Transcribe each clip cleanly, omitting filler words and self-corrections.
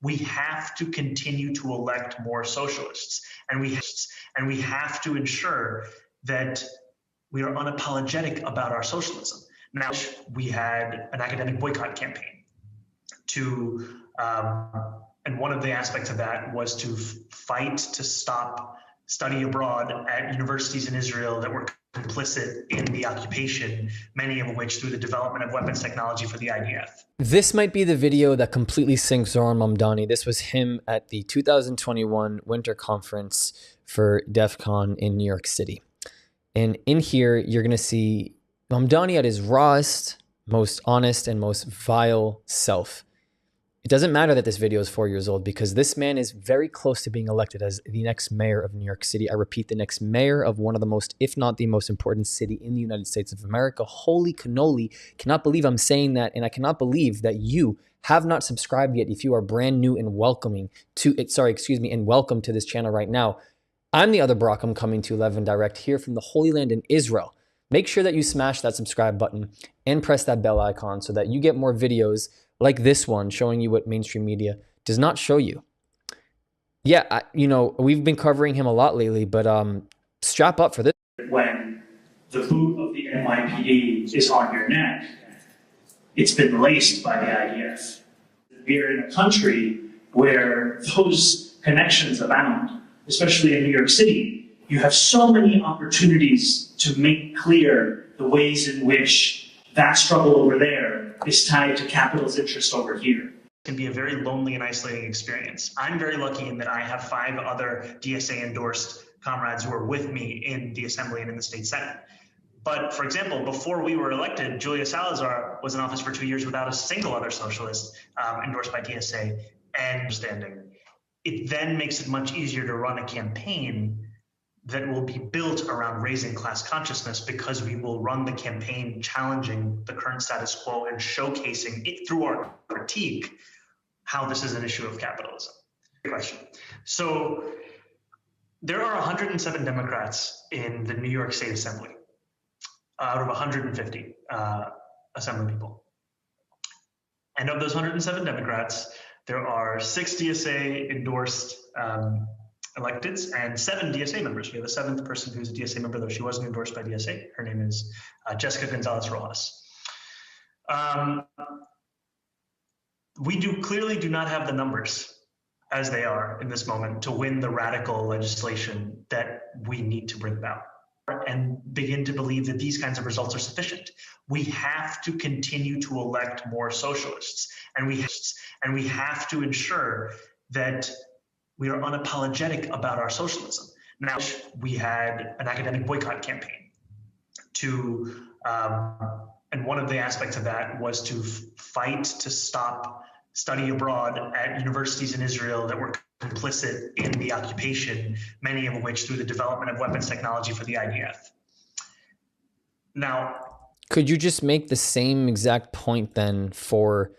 We have to continue to elect more socialists, and we have to ensure that we are unapologetic about our socialism. Now, we had an academic boycott campaign and one of the aspects of that was to fight to stop study abroad at universities in Israel that were complicit in the occupation, many of which through the development of weapons technology for the IDF. This might be the video that completely sinks Zhoran Mamdani. This was him at the 2021 Winter Conference for DEF CON in New York City. And in here, you're going to see Mamdani at his rawest, most honest, and most vile self. It doesn't matter that this video is 4 years old because this man is very close to being elected as the next mayor of New York City. I repeat, the next mayor of one of the most, if not the most important city in the United States of America. Holy cannoli. Cannot believe I'm saying that, and I cannot believe that you have not subscribed yet if you are brand new and welcome to this channel right now. I'm the other Brock. I'm coming to 11 direct here from the Holy Land in Israel. Make sure that you smash that subscribe button and press that bell icon so that you get more videos like this one showing you what mainstream media does not show you. Yeah, we've been covering him a lot lately, but strap up for this. When the boot of the NYPD is on your neck, it's been laced by the IDF. We're in a country where those connections abound, especially in New York City. You have so many opportunities to make clear the ways in which that struggle over there is tied to capital's interest over here. It can be a very lonely and isolating experience. I'm very lucky in that I have 5 other DSA-endorsed comrades who are with me in the Assembly and in the State Senate. But for example, before we were elected, Julia Salazar was in office for 2 years without a single other socialist endorsed by DSA and understanding. It then makes it much easier to run a campaign that will be built around raising class consciousness because we will run the campaign challenging the current status quo and showcasing it through our critique how this is an issue of capitalism. Great question. So there are 107 Democrats in the New York State Assembly out of 150 Assembly people. And of those 107 Democrats, there are 6 DSA endorsed electeds and 7 DSA members. We have a 7th person who's a DSA member, though she wasn't endorsed by DSA. Her name is Jessica Gonzalez Rojas. We clearly do not have the numbers as they are in this moment to win the radical legislation that we need to bring about and begin to believe that these kinds of results are sufficient. We have to continue to elect more socialists, and we have to ensure that we are unapologetic about our socialism. Now, we had an academic boycott campaign and one of the aspects of that was to fight to stop study abroad at universities in Israel that were complicit in the occupation, many of which through the development of weapons technology for the IDF. Now, could you just make the same exact point then for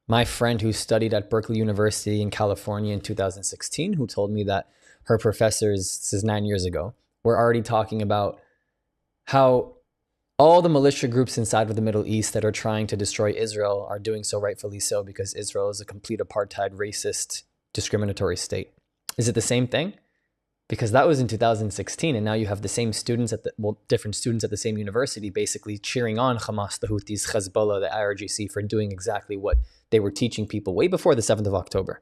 my friend who studied at Berkeley University in California in 2016, who told me that her professors, this is 9 years ago, were already talking about how all the militia groups inside of the Middle East that are trying to destroy Israel are doing so rightfully so because Israel is a complete apartheid, racist, discriminatory state. Is it the same thing? Because that was in 2016, and now you have the same students different students at the same university basically cheering on Hamas, the Houthis, Hezbollah, the IRGC for doing exactly what they were teaching people way before the 7th of October.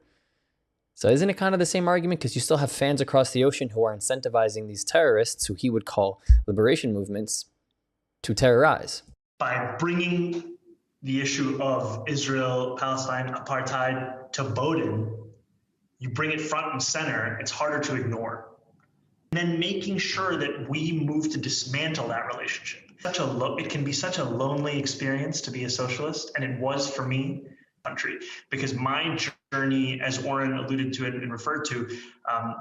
So isn't it kind of the same argument? Because you still have fans across the ocean who are incentivizing these terrorists, who he would call liberation movements, to terrorize. By bringing the issue of Israel, Palestine, apartheid to Bowdoin, you bring it front and center, it's harder to ignore. And then making sure that we move to dismantle that relationship. It can be such a lonely experience to be a socialist, and it was for me, country, because my journey, as Zhoran alluded to it and referred to,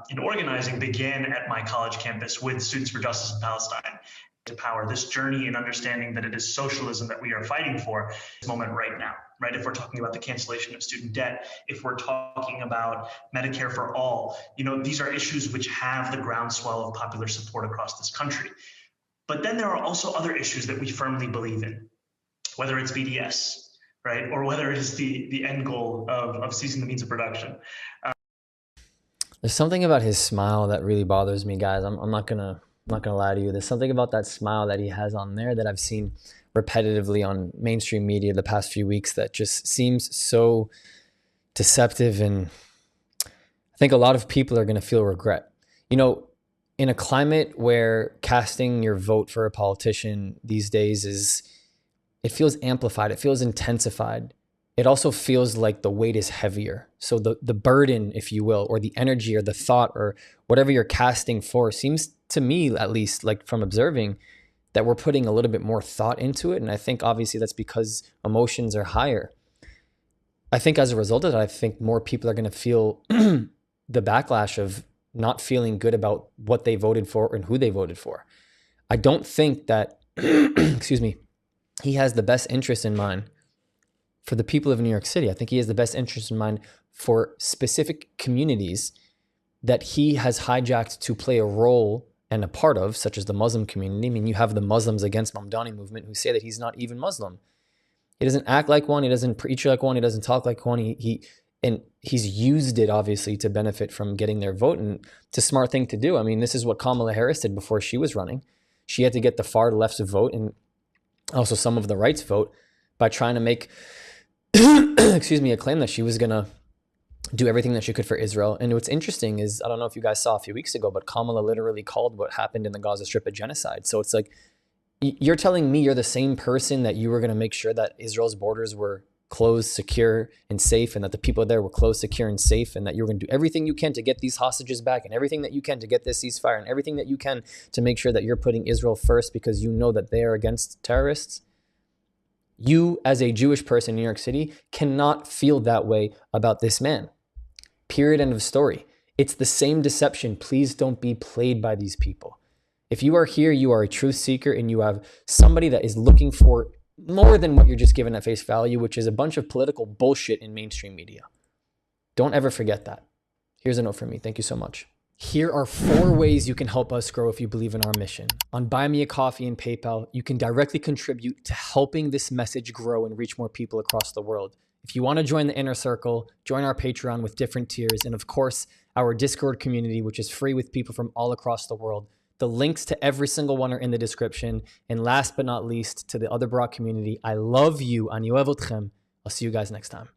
in organizing began at my college campus with Students for Justice in Palestine. To power this journey and understanding that it is socialism that we are fighting for this moment right now, right? If we're talking about the cancellation of student debt, if we're talking about Medicare for all, these are issues which have the groundswell of popular support across this country. But then there are also other issues that we firmly believe in, whether it's BDS, right? Or whether it is the end goal of ceasing the means of production. There's something about his smile that really bothers me, guys. I'm not gonna lie to you. There's something about that smile that he has on there that I've seen repetitively on mainstream media the past few weeks that just seems so deceptive, and I think a lot of people are gonna feel regret. You know, in a climate where casting your vote for a politician these days it feels amplified, it feels intensified. It also feels like the weight is heavier. So the burden, if you will, or the energy or the thought or whatever you're casting for seems to me, at least like from observing, that we're putting a little bit more thought into it. And I think obviously that's because emotions are higher. I think as a result of that, I think more people are going to feel the backlash of not feeling good about what they voted for and who they voted for. I don't think that, excuse me, he has the best interest in mind for the people of New York City. I think he has the best interest in mind for specific communities that he has hijacked to play a role and a part of, such as the Muslim community. I mean, you have the Muslims Against Mamdani movement who say that he's not even Muslim. He doesn't act like one. He doesn't preach like one. He doesn't talk like one. He's used it obviously to benefit from getting their vote, and it's a smart thing to do. I mean, this is what Kamala Harris did before she was running. She had to get the far left's vote and also some of the right's vote by trying to make excuse me, a claim that she was going to do everything that she could for Israel. And what's interesting is, I don't know if you guys saw a few weeks ago, but Kamala literally called what happened in the Gaza Strip a genocide. So it's like, you're telling me you're the same person that you were going to make sure that Israel's borders were closed, secure, and safe, and that the people there were closed, secure, and safe, and that you were going to do everything you can to get these hostages back, and everything that you can to get this ceasefire, and everything that you can to make sure that you're putting Israel first because you know that they are against terrorists. You, as a Jewish person in New York City, cannot feel that way about this man. Period. End of story. It's the same deception. Please don't be played by these people. If you are here, you are a truth seeker, and you have somebody that is looking for more than what you're just given at face value, which is a bunch of political bullshit in mainstream media. Don't ever forget that. Here's a note from me. Thank you so much. Here are 4 ways you can help us grow if you believe in our mission. On Buy Me a Coffee and PayPal, you can directly contribute to helping this message grow and reach more people across the world. If you want to join the inner circle, join our Patreon with different tiers, and of course, our Discord community, which is free with people from all across the world. The links to every single one are in the description. And last but not least, to the other Barak community, I love you. Ani ohev otchem. I'll see you guys next time.